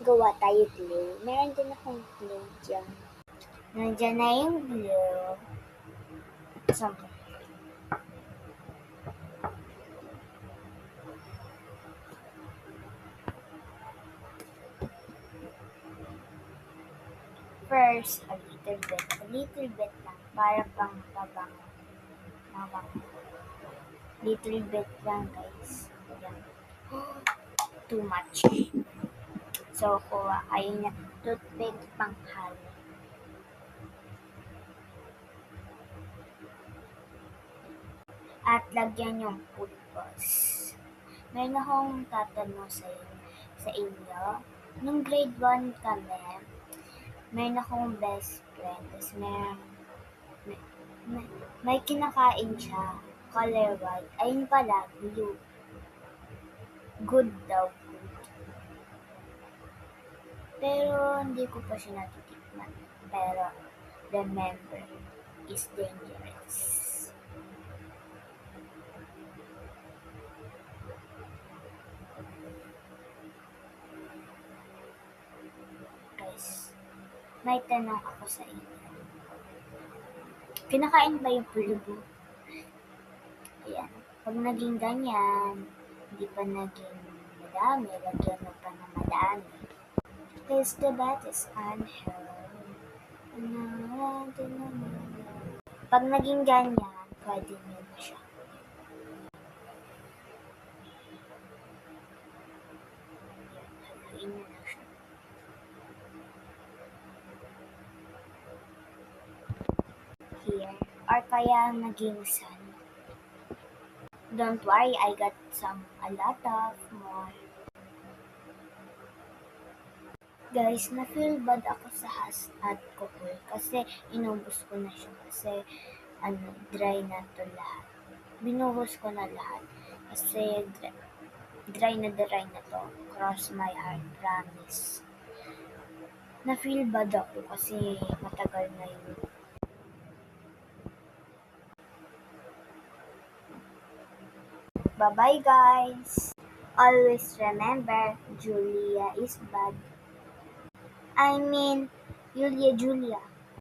gawa tayo glue. Meron din akong glue dyan. Nandiyan na yung glue. So, first, a little bit lang, para pang pabango. Little bit lang, guys. Ayan. Too much. So, kuha kayo na toothpick pang halo. At lagyan yung pulbos. Meron akong tatanong sa inyo. Nung grade 1 kami, meron akong best friend. Tapos may kinakain siya. Color white. Ayun pala, blue. Good daw. Pero hindi ko pa siya natitikman. Pero remember, is dangerous. Guys, may tanong ako sa inyo. Kinakain ba yung pulbo? Ayan. Pag naging ganyan, hindi pa naging madami, lagyan mo pa ng madami. Because the bat is unhealthy. Pag naging ganyan, pwede nyo na siya. Haluin nyo na siya. Here. Or kaya naging sun. Don't worry, I got a lot of more. Guys, na-feel bad ako sa at Kokoy kasi inubos ko na siya kasi dry na to lahat. Binuhos ko na lahat kasi dry na to. Cross my heart, promise. Na-feel bad ako kasi matagal na yun. Bye-bye, guys! Always remember, Julia is bad. I mean, Julia.